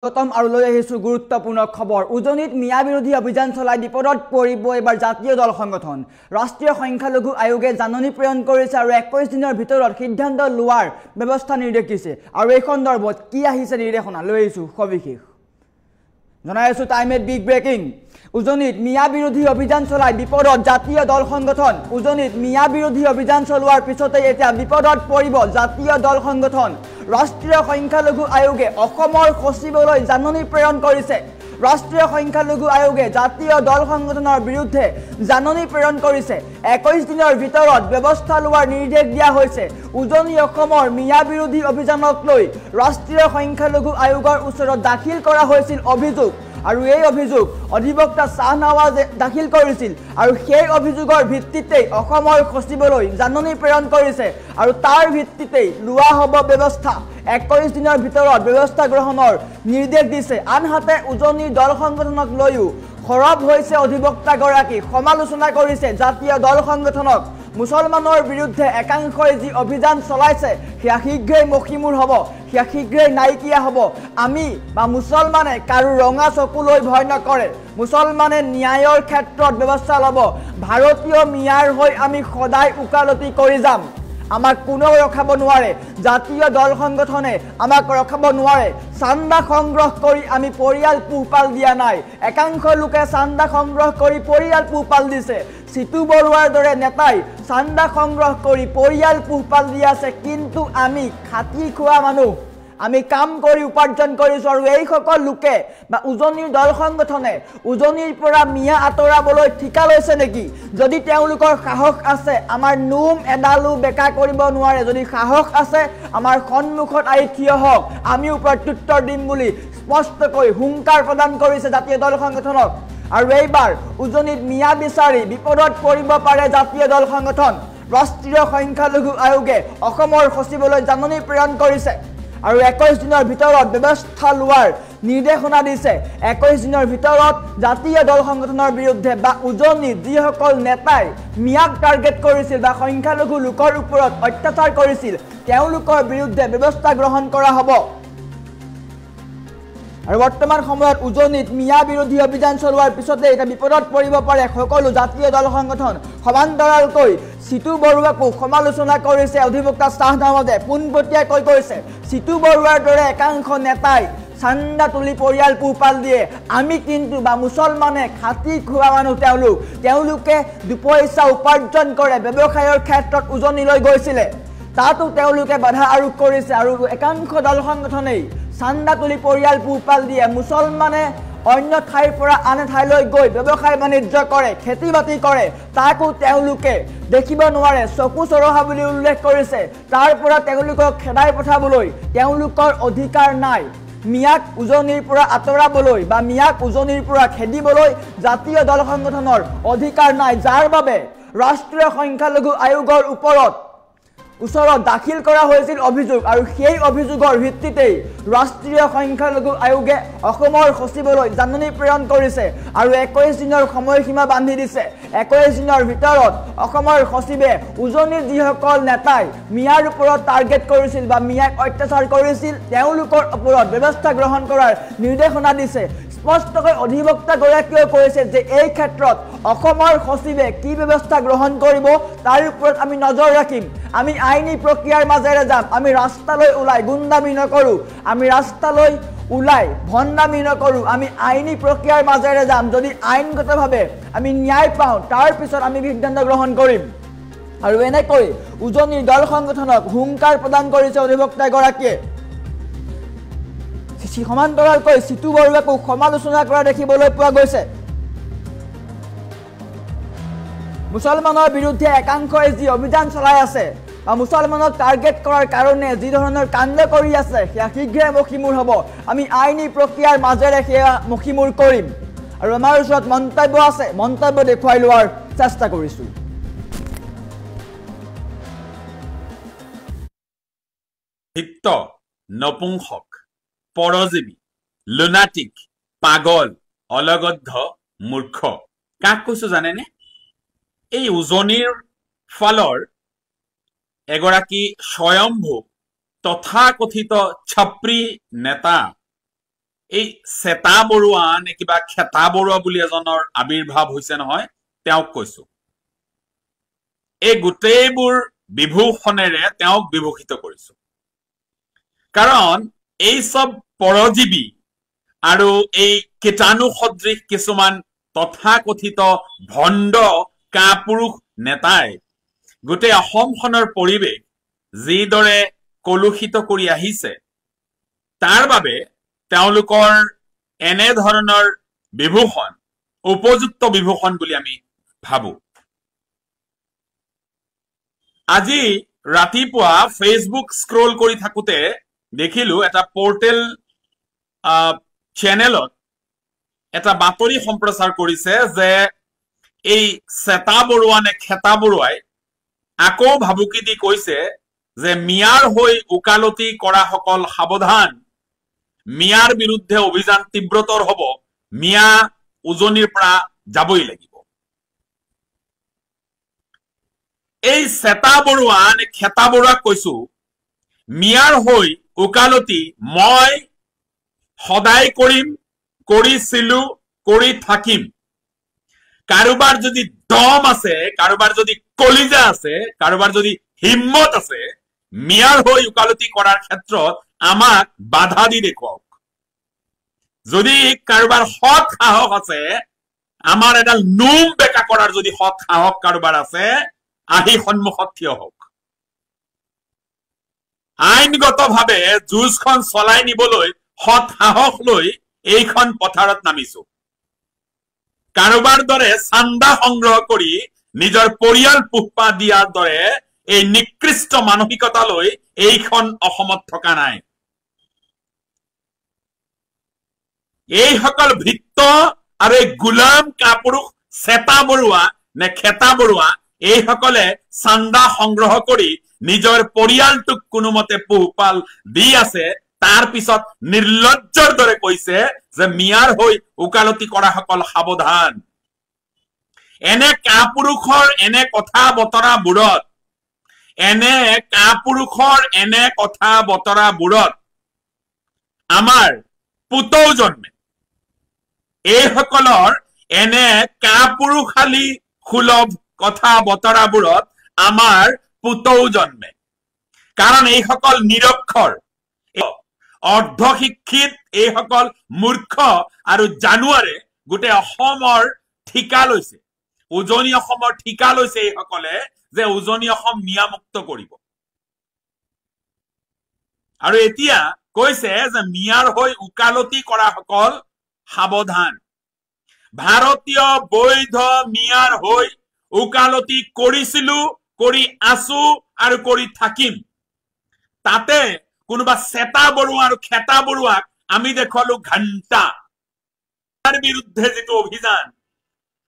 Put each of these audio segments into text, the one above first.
গতম আৰু লৈ আহিছো গুৰুত্বপূৰ্ণ খবৰ উজনিত মিয়া বিৰোধী অভিযান চলাই বিপদত পৰিব এবাৰ জাতীয় দল সংগঠন ৰাষ্ট্ৰীয় সংখ্যালঘু আয়োগে জাননী প্ৰেৰণ কৰিছে আৰু 21 দিনৰ ভিতৰত সিদ্ধান্ত লোৱাৰ ব্যৱস্থা নিৰ্দেশ দিছে আৰু এই সন্দৰ্ভত কি আহিছে নিৰ্দেশনা লৈ আহিছো সবিশেষ জনাই আছো টাইমত বিগ ব্ৰেকিং উজনিত মিয়া বিৰোধী অভিযান চলাই বিপদত জাতীয় দল সংগঠন উজনিত মিয়া বিৰোধী অভিযান চলোৱাৰ পিছতে এতিয়া বিপদত পৰিব জাতীয় দল সংগঠন ৰাষ্ট্ৰীয় সংখ্যালঘু আয়োগে অসমৰ সচিবলৈ জাননী প্ৰেৰণ কৰিছে ৰাষ্ট্ৰীয় সংখ্যালঘু আয়োগে জাতীয় দল সংগঠনৰ বিৰুদ্ধে জাননী প্ৰেৰণ কৰিছে 21 দিনৰ ভিতৰত ব্যৱস্থা লোৱাৰ নিৰ্দেশ দিয়া হৈছে উজনি অসমৰ মিয়া বিৰোধী অভিযানক লৈ ৰাষ্ট্ৰীয় সংখ্যালঘু আয়োগৰ ওচৰত দাখিল কৰা হৈছিল অভিযোগ আৰু এই অভিযোগ অধিবক্তা শাহনৱাজে দাখিল কৰিছিল আৰু সেই অভিযোগৰ ভিত্তিতে অসমৰ সচিবলৈ জাননী প্ৰেৰণ কৰিছে আৰু তাৰ ভিত্তিতে লোৱা হ'ব ব্যৱস্থা 21 দিনৰ ভিতৰত ব্যৱস্থা গ্ৰহণৰ নিৰ্দেশ দিছে আনহাতে উজনিৰ দল সংগঠনক লৈও খৰব হৈছে অধিবক্তা গৰাকী সমালোচনা কৰিছে জাতীয় দল সংগঠনক মুছলমানৰ বিৰুদ্ধে একাংশই যি অভিযান চলাইছে সেয়া শীঘ্ৰেই মখিমূৰ হ'ব সেয়া শীঘ্ৰেই নাইকিয়া হ'ব আমি বা মুছলমানে কাৰো ৰঙা চকুলৈ ভয় নকৰে মুছলমানে ন্যায়ৰ ক্ষেত্ৰত ব্যৱস্থা ল'ব ভাৰতীয় মিয়াৰ হৈ আমি সদায় উকালতি কৰি যাম আমাক কোনেও ৰখাব নোৱাৰে জাতীয় দল সংগঠনে আমাক ৰখাব নোৱাৰে চান্দা সংগ্ৰহ কৰি আমি পৰিয়াল পোহপাল দিয়া নাই একাংশ লোকে চান্দা সংগ্ৰহ কৰি পৰিয়াল পোহপাল দিছে সিতু বৰুৱাৰ দৰে নেতাই চান্দা সংগ্ৰহ কৰি পৰিয়াল পোহপাল দি আছে কিন্তু আমি খাতি খোৱা মানুহ আমি কাম কৰি উপাৰ্জন কৰিছো আৰু এই সকল লোকে বা উজনিৰ দল সংগঠনে উজনিৰ পৰা মিয়া আতৰাবলৈ ঠিকা লৈছে নেকি যদি তেওঁলোকৰ সাহস আছে আমাৰ নুম এডালু বেকা কৰিব নোৱাৰে যদি সাহস আছে আমাৰ সন্মুখত আহি থিয় হওক আমিও প্ৰত্যুত্তৰ দিম বুলি স্পষ্টকৈ হুংকাৰ প্ৰদান কৰিছে জাতীয় দল সংগঠনক আৰু এইবাৰ উজনিত মিয়া বিচাৰি বিপদত পৰিব পাৰে জাতীয় দল সংগঠন ৰাষ্ট্ৰীয় সংখ্যালঘু আয়োগে অসমৰ সচিবলৈ জাননী প্ৰেৰণ কৰিছে আৰু 21 দিনৰ ভিতৰত ব্যৱস্থা লোৱাৰ নিৰ্দেশনা দিছে 21 দিনৰ ভিতৰত জাতীয় দল সংগঠনৰ বিৰুদ্ধে বা উজনি যিসকল নেতাই মিয়াক টাৰ্গেট কৰিছিল বা সংখ্যালঘু লোকৰ ওপৰত অত্যাচাৰ কৰিছিল তেওঁলোকৰ বিৰুদ্ধে ব্যৱস্থা গ্ৰহণ কৰা হ'ব আৰু বৰ্তমান সময়ত উজনিত মিয়া বিৰোধী অভিযান চলোৱাৰ পিছতে এটা বিপদত পৰিব পাৰে সকলো জাতীয় দল সংগঠন সমান্তৰালকৈ সিতু বৰুৱাকো সমালোচনা কৰিছে অধিবক্তা শাহনৱাজে পোনপটীয়াকৈ কৈছে সিতু বৰুৱাৰ দৰে একাংশ নেতাই চান্দা তুলি পৰিয়াল পোহপাল দিয়ে আমি কিন্তু বা মুছলমানে খাতি খোৱা মানুহ তেওঁলোকে দুপইচা উপাৰ্জন কৰে ব্যৱসায়ৰ ক্ষেত্ৰত উজনিলৈ গৈছিলে তাতো তেওঁলোকে বাধা আৰোপ কৰিছে আৰু একাংশ দল সংগঠনেই চান্দা তুলি পৰিয়াল পোহপাল দিয়ে মুছলমানে অন্য ঠাইৰ পৰা আন ঠাইলৈ গৈ ব্যৱসায় বাণিজ্য কৰে খেতি বাতি কৰে তাকো তেওঁলোকে দেখিব নোৱাৰে চকু চৰহা বুলি উল্লেখ কৰিছে তাৰ পৰা তেওঁলোকক খেদাই পঠাবলৈ তেওঁলোকৰ অধিকাৰ নাই মিয়াক উজনিৰ পৰা আতৰাবলৈ বা মিয়াক উজনিৰ পৰা খেদিবলৈ জাতীয় দল সংগঠনৰ অধিকাৰ নাই যাৰ বাবে ৰাষ্ট্ৰীয় সংখ্যালঘু আয়োগৰ ওচৰত দাখিল কৰা হৈছিল অভিযোগ আৰু সেই অভিযোগৰ ভিত্তিতে ৰাষ্ট্ৰীয় সংখ্যালঘু আয়োগে অসমৰ সচিবলৈ জাননী প্ৰেৰণ কৰিছে আৰু 21 দিনৰ সময়সীমা বান্ধি দিছে 21 দিনৰ ভিতৰত অসমৰ সচিবে উজনিৰ যিসকল নেতাই মিয়াৰ ওপৰত টাৰ্গেট কৰিছিল বা মিয়াক অত্যাচাৰ কৰিছিল তেওঁলোকৰ ওপৰত ব্যৱস্থা গ্ৰহণ কৰাৰ নিৰ্দেশনা দিছে স্পষ্টকৈ অধিবক্তা গৰাকীয়ে কৈছে যে এই ক্ষেত্ৰত অসমৰ সচিবে কি ব্যৱস্থা গ্ৰহণ কৰিব তাৰ ওপৰত আমি নজৰ ৰাখিম আমি আইনী প্ৰক্ৰিয়াৰ মাজেৰে যাম আমি ৰাস্তালৈ ওলাই গুণ্ডামি নকৰো আমি ৰাস্তালৈ ওলাই ভণ্ডামি নকৰো আমি আইনী প্ৰক্ৰিয়াৰ মাজেৰে যাম যদি আইনগতভাৱে আমি ন্যায় পাওঁ তাৰ পিছত আমি সিদ্ধান্ত গ্ৰহণ কৰিম আৰু এনেকৈ উজনিৰ দল সংগঠনক হুংকাৰ প্ৰদান কৰিছে অধিবক্তা গৰাকীয়ে সমান্তৰালকৈ সিতু বৰুৱাকো সমালোচনা কৰা দেখিবলৈ পোৱা গৈছে মুছলমানৰ বিৰুদ্ধে একাংশই যি অভিযান চলাই আছে বা মুছলমানক টাৰ্গেট কৰাৰ কাৰণে যি ধৰণৰ কাণ্ড কৰি আছে সেয়া শীঘ্ৰে মখিমূৰ হ'ব আমি আইনী প্ৰক্ৰিয়াৰ মাজেৰে সেয়া মখিমূৰ কৰিম আৰু আমাৰ ওচৰত মন্তব্য আছে মন্তব্য দেখুৱাই লোৱাৰ চেষ্টা কৰিছো হিত নপুংসক পৰজীৱী লুনাটিক পাগল অলগদ্ধ মূৰ্খ কাক কৈছো জানেনে এই উজনিৰ ফালৰ এগৰাকী স্বয়ম্ভু তথাকথিত ছাপ্ৰী নেতা এই চেতা বৰুৱা নে কিবা খেতা বৰুৱা বুলি এজনৰ আবিৰ্ভাৱ হৈছে নহয়, তেওঁক কৈছো। এই গোটেইবোৰ বিভূষণেৰে তেওঁক বিভূষিত কৰিছো। কাৰণ এই সব পৰজীৱী আৰু এই কীটাণু সদৃশ কিছুমান তথাকথিত ভণ্ড কাপুৰুষ নেতাই গোটেই অসমখনৰ পৰিৱেশ যিদৰে কলুষিত কৰি আহিছে, তাৰ বাবে তেওঁলোকৰ এনে ধৰণৰ বিভূষণ উপযুক্ত বিভূষণ বুলি আমি ভাবো। আজি ৰাতিপুৱা ফেচবুক স্ক্ৰল কৰি থাকোতে দেখিলো এটা পোৰ্টেল চেনেলত এটা বাতৰি সম্প্ৰচাৰ কৰিছে যে এই চেতা বৰুৱা নে খেতা বৰুৱাই আকৌ ভাবুকি দি কৈছে যে মিয়াৰ হৈ উকালতি কৰা সকল সাৱধান, মিয়াৰ বিৰুদ্ধে অভিযান তীব্ৰতৰ হব, মিয়া উজনিৰ পৰা যাবই লাগিব। এই চেতা বৰুৱা নে খেতা বৰুৱাক কৈছো, মিয়াৰ হৈ উকালতি মই সদায় কৰিম, কৰিছিলো, কৰি থাকিম। কাৰোবাৰ যদি দম আছে, কাৰোবাৰ যদি কলিজা আছে, কাৰোবাৰ যদি হিম্মত আছে, মিয়াৰ হৈ উকালতি কৰাৰ ক্ষেত্ৰত আমাক বাধা দি দেখুৱাওক। যদি কাৰোবাৰ সৎ সাহস আছে, আমাৰ এডাল নোম বেকা কৰাৰ যদি সৎ সাহস কাৰোবাৰ আছে, আহি সন্মুখত থিয় হওক। আইনগতভাৱে যুঁজখন চলাই নিবলৈ সৎ সাহস লৈ এইখন পথাৰত নামিছো। কাৰোবাৰ দৰে চান্দা সংগ্ৰহ কৰি নিজৰ পৰিয়াল পোহপাল দিয়াৰ দৰে এই নিকৃষ্ট মানসিকতা লৈ এইখন অসমত থকা নাই। এইসকল ভৃত্য আৰু এই গোলাম কাপুৰুষ চেতা বৰুৱা নে খেতা বৰুৱা এইসকলে চান্দা সংগ্ৰহ কৰি নিজৰ পৰিয়ালটোক কোনোমতে পোহপাল দি আছে, তাৰ পিছত নিৰ্লজ্জৰ দৰে কৈছে যে মিয়াৰ হৈ উকালতি কৰা সকল সাৱধান। এনে কাপুৰুষৰ এনে কথা বতৰাবোৰত আমাৰ পুতৌ জন্মে। এইসকলৰ এনে কাপুৰুষালী সুলভ কথা বতৰাবোৰত আমাৰ পুতৌ জন্মে। কাৰণ এইসকল নিৰক্ষৰ, অৰ্ধশিক্ষিত এইসকল মূৰ্খ আৰু জানুৱাৰে গোটেই অসমৰ ঠিকা লৈছে, উজনি অসমৰ ঠিকা লৈছে এইসকলে যে উজনি অসম মিয়ামুক্ত কৰিব। আৰু এতিয়া কৈছে যে মিয়াৰ হৈ উকালতি কৰা সকল সাৱধান। ভাৰতীয় বৈধ মিয়াৰ হৈ উকালতি কৰিছিলো, কৰি আছো আৰু কৰি থাকিম। তাতে কোনোবা চেতা বৰুৱা আৰু খেতা বৰুৱাক আমি দেখুৱালো ঘণ্টা। তাৰ বিৰুদ্ধে যিটো অভিযান,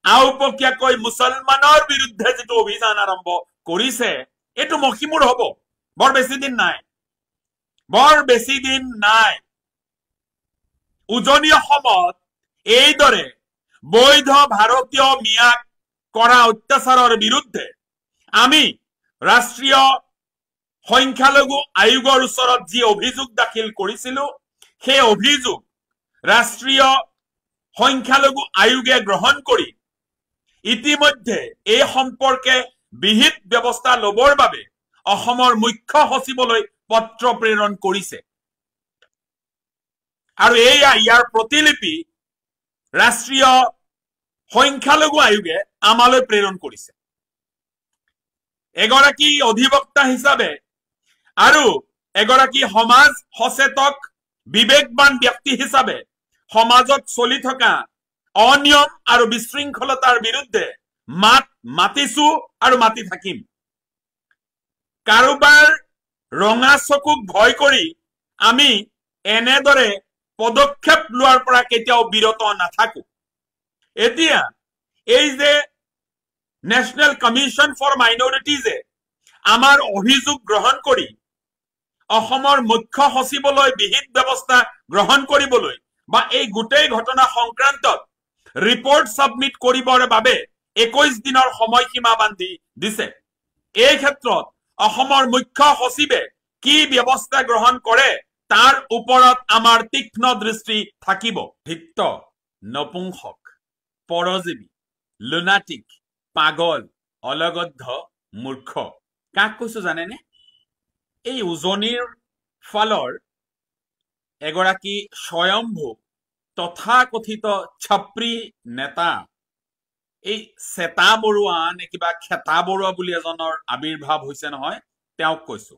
আওপকীয়াকৈ মুছলমানৰ বিৰুদ্ধে যিটো অভিযান আৰম্ভ কৰিছে, এইটো মষিমূৰ হব। বৰ বেছি দিন নাই। উজনি অসমত এইদৰে বৈধ ভাৰতীয় মিয়াক কৰা অত্যাচাৰৰ বিৰুদ্ধে আমি ৰাষ্ট্ৰীয় সংখ্যালঘু আয়োগৰ ওচৰত যি অভিযোগ দাখিল কৰিছিলো, সেই অভিযোগ ৰাষ্ট্ৰীয় সংখ্যালঘু আয়োগে গ্ৰহণ কৰি ইতিমধ্যে এই সম্পৰ্কে বিহিত ব্যৱস্থা লবৰ বাবে অসমৰ মুখ্য সচিবলৈ পত্ৰ প্ৰেৰণ কৰিছে। আৰু ইয়াৰ প্ৰতিলিপি ৰাষ্ট্ৰীয় সংখ্যালঘু আয়োগে আমালৈ প্ৰেৰণ কৰিছে। এগৰাকী অধিবক্তা হিচাপে আৰু এগৰাকী সমাজ সচেতক বিবেকবান ব্যক্তি হিচাপে সমাজত চলি থকা অনিয়ম আৰু বিশৃংখলতাৰ বিৰুদ্ধে মাতিছো আৰু মাতি থাকিম। কাৰোবাৰ ৰঙা চকুক ভয় কৰি আমি এনেদৰে পদক্ষেপ লোৱাৰ পৰা কেতিয়াও বিৰত নাথাকো। এতিয়া এই যে নেশ্যনেল কমিশ্যন ফৰ মাইনৰিটিজে আমাৰ অভিযোগ গ্ৰহণ কৰি অসমৰ মুখ্য সচিবলৈ বিহিত ব্যৱস্থা গ্ৰহণ কৰিবলৈ বা এই গোটেই ঘটনা সংক্ৰান্তত ৰিপৰ্ট সাবমিট কৰিবৰ বাবে 21 দিনৰ সময়সীমা বান্ধি দিছে। এই ক্ষেত্ৰত অসমৰ মুখ্য সচিবে কি ব্যৱস্থা গ্ৰহণ কৰে তাৰ ওপৰত আমাৰ তীক্ষ্ণ দৃষ্টি থাকিব। ভিক্ত, নপুংসক, পৰজীৱী, লুনাটিক, পাগল, অলগদ্ধ, মূৰ্খ। কাক কৈছো জানেনে? এই উজনিৰ ফালৰ এগৰাকী স্বয়ম্ভু তথাকথিত ছাপ্ৰী নেতা, এই চেতা বৰুৱা নে কিবা খেতা বৰুৱা বুলি এজনৰ আবিৰ্ভাৱ হৈছে নহয়, তেওঁক কৈছো।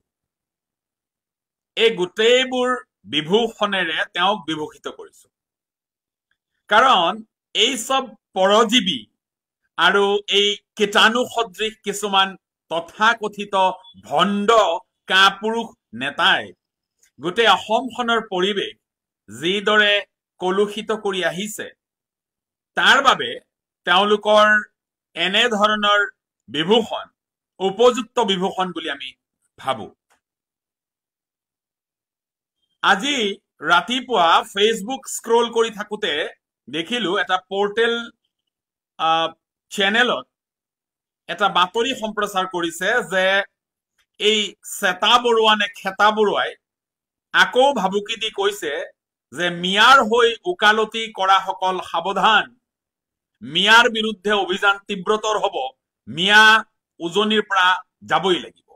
এই গোটেইবোৰ বিভূষণেৰে তেওঁক বিভূষিত কৰিছো। কাৰণ এই সব পৰজীৱী আৰু এই কীটাণু সদৃশ কিছুমান তথাকথিত ভণ্ড কাপুৰুষ নেতাই গোটেই অসমখনৰ পৰিৱেশ যিদৰে কলুষিত কৰি আহিছে, তাৰ বাবে তেওঁলোকৰ এনে ধৰণৰ বিভূষণ উপযুক্ত বিভূষণ বুলি আমি ভাবো। আজি ৰাতিপুৱা ফেচবুক স্ক্ৰল কৰি থাকোতে দেখিলো এটা পোৰ্টেল চেনেলত এটা বাতৰি সম্প্ৰচাৰ কৰিছে যে এই চেতা বৰুৱা নে খেতা বৰুৱাই আকৌ ভাবুকি দি কৈছে যে মিয়াৰ হৈ ওকালতি কৰা সকল সাৱধান, মিয়াৰ বিৰুদ্ধে অভিযান তীব্ৰতৰ হব, মিয়া উজনিৰ পৰা যাবই লাগিব।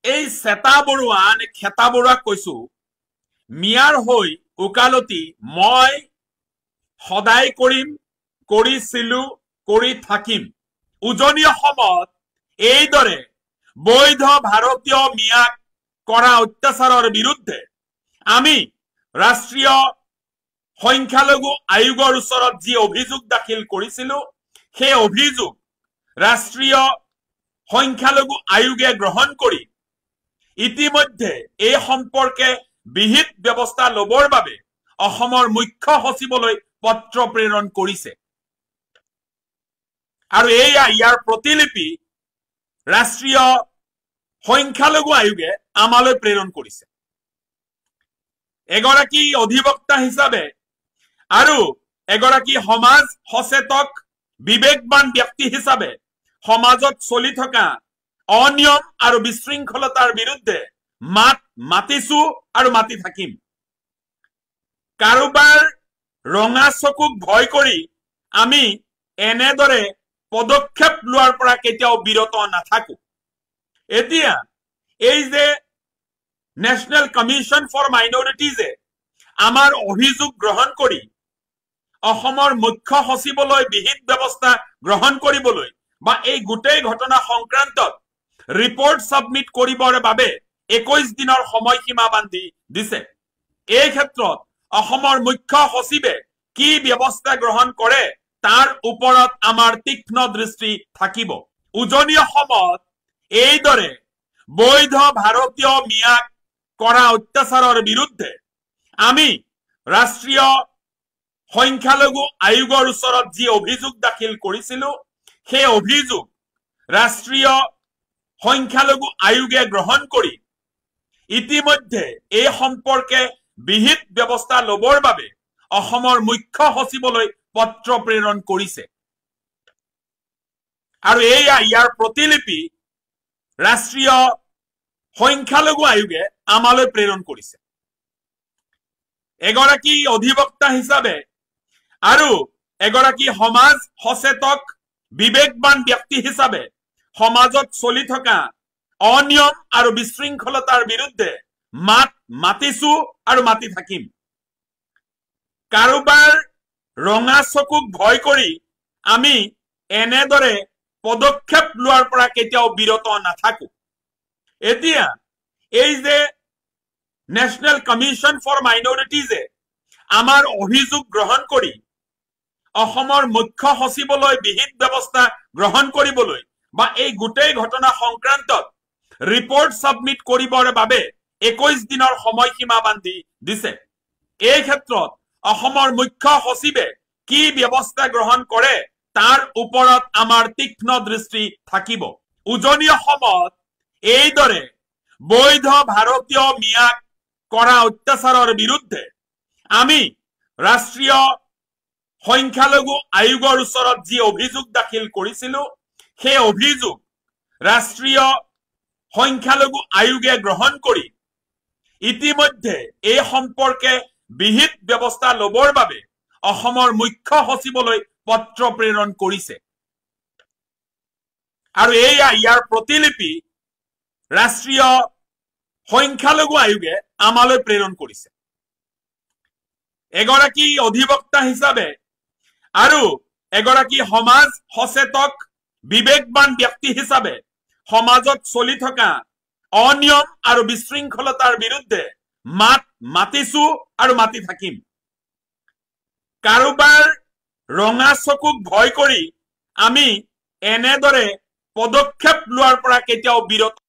এই চেতা বৰুৱা নে খেতা বৰুৱাক কৈছো, মিয়াৰ হৈ ওকালতি মই সদায় কৰিম, কৰিছিলো, কৰি থাকিম। উজনি অসমত এইদৰে বৈধ ভাৰতীয় মিয়াক কৰা অত্যাচাৰৰ বিৰুদ্ধে আমি ৰাষ্ট্ৰীয় সংখ্যালঘু আয়োগৰ ওচৰত যি অভিযোগ দাখিল কৰিছিলো, সেই অভিযোগ ৰাষ্ট্ৰীয় সংখ্যালঘু আয়োগে গ্ৰহণ কৰি ইতিমধ্যে এই সম্পৰ্কে বিহিত ব্যৱস্থা লবৰ বাবে অসমৰ মুখ্য সচিবলৈ পত্ৰ প্ৰেৰণ কৰিছে। আৰু এয়া ইয়াৰ প্ৰতিলিপি ৰাষ্ট্ৰীয় সংখ্যালঘু আয়োগে আমালৈ প্ৰেৰণ কৰিছে। এগৰাকী অধিবক্তা হিচাপে আৰু এগৰাকী সমাজ সচেতক বিবেকবান ব্যক্তি হিচাপে সমাজত চলি থকা অনিয়ম আৰু বিশৃংখলতাৰ বিৰুদ্ধে মাত মাতিছো আৰু মাতি থাকিম। কাৰোবাৰ ৰঙা চকুক ভয় কৰি আমি এনেদৰে পদক্ষেপ লোৱাৰ পৰা কেতিয়াও বিৰত নাথাকো। এতিয়া এই যে নেশ্যনেল কমিশ্যন ফৰ মাইনৰিটিজে আমাৰ অভিযোগ গ্ৰহণ কৰি অসমৰ মুখ্য সচিবলৈ বিহিত ব্যৱস্থা গ্ৰহণ কৰিবলৈ বা এই গোটেই ঘটনা সংক্ৰান্তত ৰিপৰ্ট সাবমিট কৰিবৰ বাবে 21 দিনৰ সময়সীমা বান্ধি দিছে। এই ক্ষেত্ৰত অসমৰ মুখ্য সচিবে কি ব্যৱস্থা গ্ৰহণ কৰে তাৰ ওপৰত আমাৰ তীক্ষ্ণ দৃষ্টি থাকিব। উজনি অসমত এইদৰে বৈধ ভাৰতীয় মিয়াক কৰা অত্যাচাৰৰ বিৰুদ্ধে আমি ৰাষ্ট্ৰীয় সংখ্যালঘু আয়োগৰ ওচৰত যি অভিযোগ দাখিল কৰিছিলো, সেই অভিযোগ ৰাষ্ট্ৰীয় সংখ্যালঘু আয়োগে গ্ৰহণ কৰি ইতিমধ্যে এই সম্পৰ্কে বিহিত ব্যৱস্থা লবৰ বাবে অসমৰ মুখ্য সচিবলৈ পত্ৰ প্ৰেৰণ কৰিছে। আৰু এয়া ইয়াৰ প্ৰতিলিপি ৰাষ্ট্ৰীয় সংখ্যালঘু আয়োগে আমালৈ প্ৰেৰণ কৰিছে। এগৰাকী অধিবক্তা হিচাপে আৰু এগৰাকী সমাজ সচেতক বিবেকবান ব্যক্তি হিচাপে সমাজত চলি থকা অনিয়ম আৰু বিশৃংখলতাৰ বিৰুদ্ধে মাত মাতিছো আৰু মাতি থাকিম। কাৰোবাৰ ৰঙা চকুক ভয় কৰি আমি এনেদৰে পদক্ষেপ লোৱাৰ পৰা কেতিয়াও বিৰত নাথাকো। এতিয়া এই যে নেশ্যনেল কমিশ্যন ফৰ মাইনৰিটিজে আমাৰ অভিযোগ গ্ৰহণ কৰি অসমৰ মুখ্য সচিবলৈ বিহিত ব্যৱস্থা গ্ৰহণ কৰিবলৈ বা এই গোটেই ঘটনা সংক্ৰান্তত ৰিপৰ্ট সাবমিট কৰিবৰ বাবে 21 দিনৰ সময়সীমা বান্ধি দিছে। এই ক্ষেত্ৰত অসমৰ মুখ্য সচিবে কি ব্যৱস্থা গ্ৰহণ কৰে তাৰ ওপৰত আমাৰ তীক্ষ্ণ দৃষ্টি থাকিব। উজনি অসমত এইদৰে বৈধ ভাৰতীয় মিয়াক কৰা অত্যাচাৰৰ বিৰুদ্ধে আমি ৰাষ্ট্ৰীয় সংখ্যালঘু আয়োগৰ ওচৰত যি অভিযোগ দাখিল কৰিছিলো, সেই অভিযোগ ৰাষ্ট্ৰীয় সংখ্যালঘু আয়োগে গ্ৰহণ কৰি ইতিমধ্যে এই সম্পৰ্কে বিহিত ব্যৱস্থা লবৰ বাবে অসমৰ মুখ্য সচিবলৈ পত্ৰ প্ৰেৰণ কৰিছে আৰু ইয়াৰ প্ৰতিলিপি ৰাষ্ট্ৰীয় সংখ্যালঘু আয়োগে আমালৈ প্ৰেৰণ কৰিছে এগৰাকী অধিবক্তা হিচাপে আৰু এগৰাকী সমাজ সচেতক বিবেকবান ব্যক্তি হিচাপে সমাজত চলি থকা অনিয়ম আৰু বিশৃংখলতাৰ বিৰুদ্ধে মাতিছো আৰু মাতি থাকিম কাৰোবাৰ ৰঙা চকুক ভয় কৰি আমি এনেদৰে পদক্ষেপ লোৱাৰ পৰা কেতিয়াও বিৰত